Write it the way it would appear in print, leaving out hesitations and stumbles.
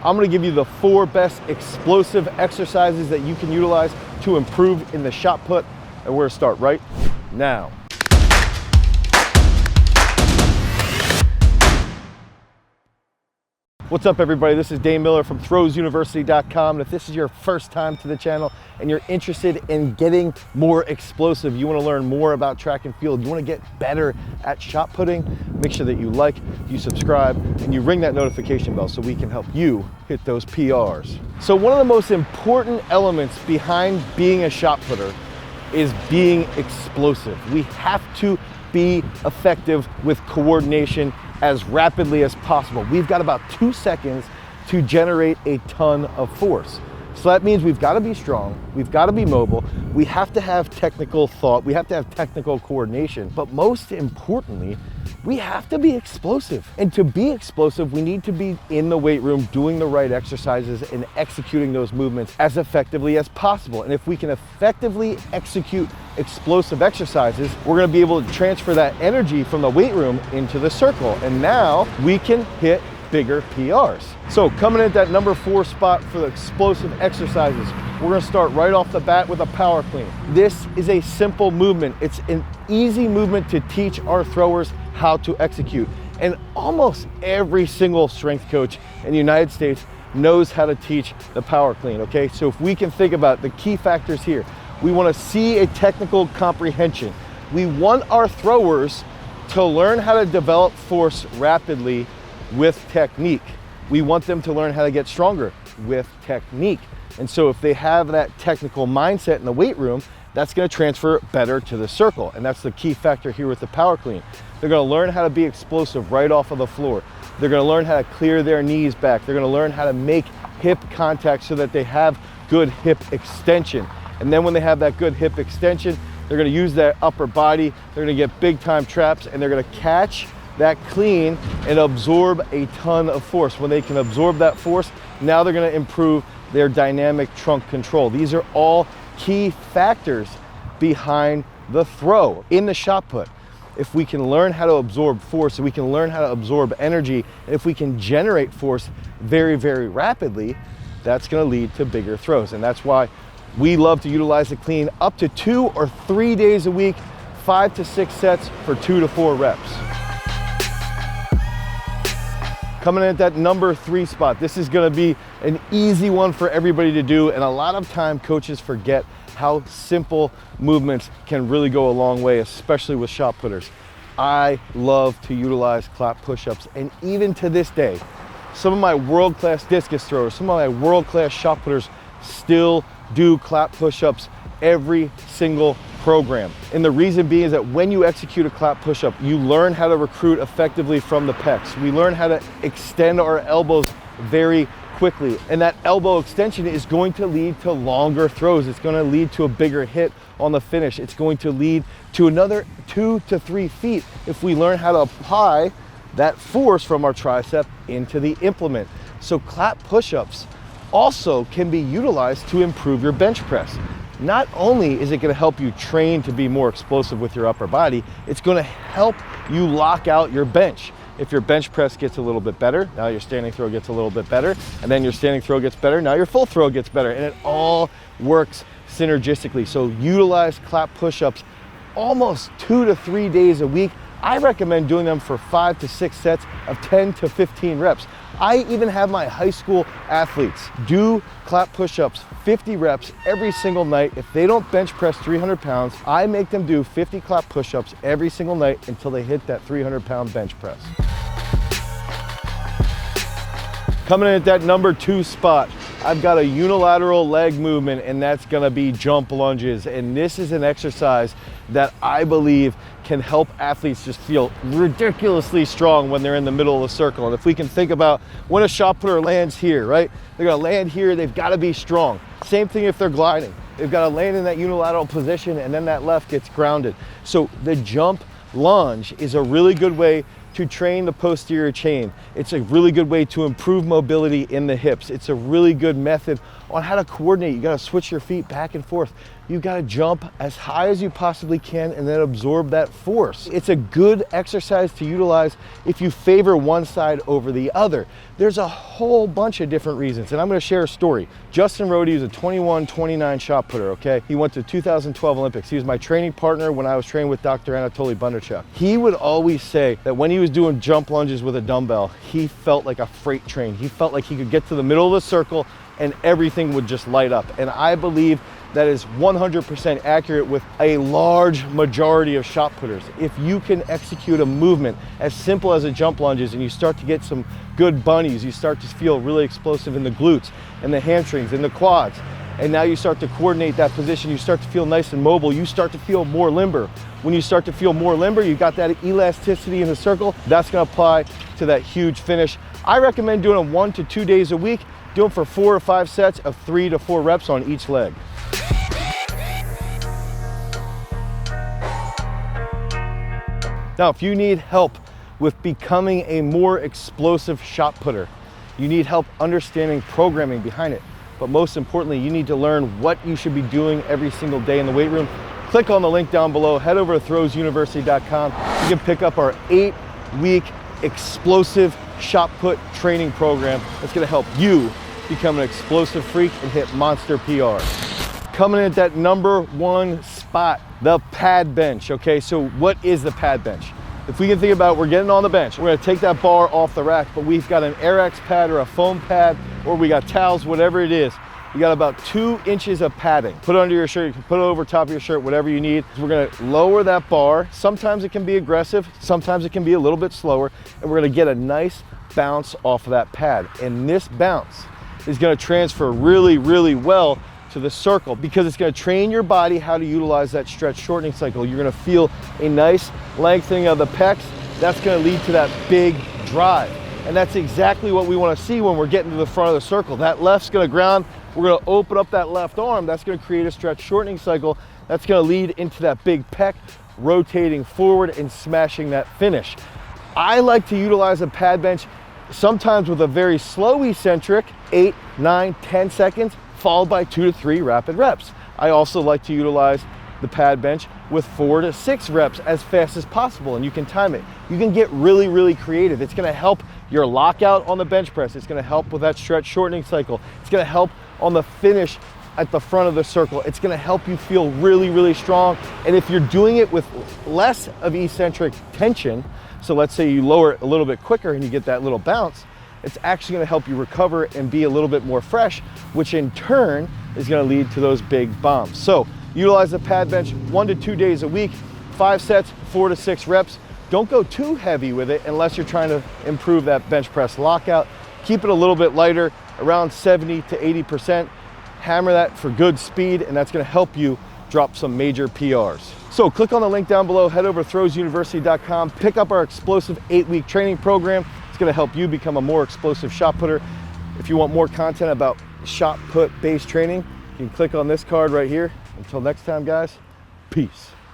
I'm gonna give you the 4 best explosive exercises that you can utilize to improve in the shot put, and we're gonna start right now. What's up everybody, this is Dane Miller from throwsuniversity.com, and if this is your first time to the channel and you're interested in getting more explosive, you want to learn more about track and field, you want to get better at shot putting, make sure that you like, you subscribe, and you ring that notification bell so we can help you hit those PRs. So one of the most important elements behind being a shot putter is being explosive. We have to be effective with coordination as rapidly as possible. We've got about 2 seconds to generate a ton of force. So that means we've got to be strong, we've got to be mobile, we have to have technical thought, we have to have technical coordination, but most importantly, we have to be explosive. And to be explosive, we need to be in the weight room doing the right exercises and executing those movements as effectively as possible. And if we can effectively execute explosive exercises, we're gonna be able to transfer that energy from the weight room into the circle. And now we can hit bigger PRs. So coming in at that number 4 spot for the explosive exercises, we're gonna start right off the bat with a power clean. This is a simple movement. It's an easy movement to teach our throwers how to execute. And almost every single strength coach in the United States knows how to teach the power clean, okay? So if we can think about the key factors here, we wanna see a technical comprehension. We want our throwers to learn how to develop force rapidly with technique. We want them to learn how to get stronger with technique. And so if they have that technical mindset in the weight room, that's gonna transfer better to the circle. And that's the key factor here with the power clean. They're gonna learn how to be explosive right off of the floor. They're gonna learn how to clear their knees back. They're gonna learn how to make hip contact so that they have good hip extension. And then when they have that good hip extension, they're gonna use that upper body, they're gonna get big time traps, and they're gonna catch that clean and absorb a ton of force. When they can absorb that force, now they're gonna improve their dynamic trunk control. These are all key factors behind the throw in the shot put. If we can learn how to absorb force, if we can learn how to absorb energy, and if we can generate force very, very rapidly, that's gonna lead to bigger throws. And that's why we love to utilize the clean up to 2 or 3 days a week, 5 to 6 sets for 2 to 4 reps. Coming in at that number 3 spot, this is gonna be an easy one for everybody to do, and a lot of time coaches forget how simple movements can really go a long way, especially with shot putters. I love to utilize clap push-ups, and even to this day, some of my world-class discus throwers, some of my world-class shot putters still do clap push-ups every single program. And the reason being is that when you execute a clap push-up, you learn how to recruit effectively from the pecs. We learn how to extend our elbows very quickly. And that elbow extension is going to lead to longer throws. It's going to lead to a bigger hit on the finish. It's going to lead to another 2 to 3 feet if we learn how to apply that force from our tricep into the implement. So clap push-ups also can be utilized to improve your bench press. Not only is it going to help you train to be more explosive with your upper body, it's going to help you lock out your bench. If your bench press gets a little bit better, now your standing throw gets a little bit better, and then your standing throw gets better, now your full throw gets better, and it all works synergistically. So utilize clap push-ups almost 2 to 3 days a week. I recommend doing them for 5 to 6 sets of 10 to 15 reps. I even have my high school athletes do clap push-ups 50 reps every single night. If they don't bench press 300 pounds, I make them do 50 clap push-ups every single night until they hit that 300-pound bench press. Coming in at that number 2 spot, I've got a unilateral leg movement, and that's gonna be jump lunges. And this is an exercise that I believe can help athletes just feel ridiculously strong when they're in the middle of the circle. And if we can think about when a shot putter lands here, right? They're gonna land here, they've gotta be strong. Same thing if they're gliding. They've gotta land in that unilateral position, and then that left gets grounded. So the jump lunge is a really good way to train the posterior chain. It's a really good way to improve mobility in the hips. It's a really good method on how to coordinate. You gotta switch your feet back and forth. you've got to jump as high as you possibly can and then absorb that force. It's a good exercise to utilize if you favor one side over the other. There's a whole bunch of different reasons, and I'm going to share a story. Justin Rohde is a 21-29 shot putter, okay? He went to 2012 Olympics. He was my training partner when I was training with Dr. Anatoly Bondarchuk. He would always say that when he was doing jump lunges with a dumbbell, he felt like a freight train. He felt like he could get to the middle of the circle and everything would just light up. And I believe that is 100% accurate with a large majority of shot putters. If you can execute a movement as simple as a jump lunges and you start to get some good bunnies, you start to feel really explosive in the glutes and the hamstrings and the quads, and now you start to coordinate that position, you start to feel nice and mobile, you start to feel more limber. When you start to feel more limber, you got that elasticity in the circle, that's gonna apply to that huge finish. I recommend doing them 1 to 2 days a week. Do them for 4 or 5 sets of 3 to 4 reps on each leg. Now, if you need help with becoming a more explosive shot putter, you need help understanding programming behind it, but most importantly, you need to learn what you should be doing every single day in the weight room, click on the link down below, head over to throwsuniversity.com. You can pick up our 8-week explosive shot put training program that's gonna help you become an explosive freak and hit monster PRs. Coming in at that #1 spot, the pad bench, okay? So what is the pad bench? If we can think about it, we're getting on the bench. We're gonna take that bar off the rack, but we've got an Air-X pad or a foam pad, or we got towels, whatever it is. You got about 2 inches of padding. Put it under your shirt, you can put it over top of your shirt, whatever you need. We're gonna lower that bar. Sometimes it can be aggressive, sometimes it can be a little bit slower, and we're gonna get a nice bounce off of that pad. And this bounce is gonna transfer really, really well to the circle because it's gonna train your body how to utilize that stretch shortening cycle. You're gonna feel a nice lengthening of the pecs. That's gonna lead to that big drive. And that's exactly what we wanna see when we're getting to the front of the circle. That left's gonna ground, we're gonna open up that left arm, that's gonna create a stretch shortening cycle. That's gonna lead into that big pec, rotating forward and smashing that finish. I like to utilize a pad bench sometimes with a very slow eccentric, 8, 9, 10 seconds, followed by 2 to 3 rapid reps. I also like to utilize the pad bench with 4 to 6 reps as fast as possible, and you can time it. You can get really, really creative. It's gonna help your lockout on the bench press. It's gonna help with that stretch shortening cycle. It's gonna help on the finish at the front of the circle. It's gonna help you feel really, really strong. And if you're doing it with less of eccentric tension, so let's say you lower it a little bit quicker and you get that little bounce, it's actually gonna help you recover and be a little bit more fresh, which in turn is gonna lead to those big bombs. So utilize the pad bench 1 to 2 days a week, 5 sets, 4 to 6 reps. Don't go too heavy with it unless you're trying to improve that bench press lockout. Keep it a little bit lighter, around 70 to 80%. Hammer that for good speed, and that's gonna help you drop some major PRs. So click on the link down below, head over to throwsuniversity.com, pick up our explosive 8-week training program. It's gonna help you become a more explosive shot putter. If you want more content about shot put based training, you can click on this card right here. Until next time, guys, peace.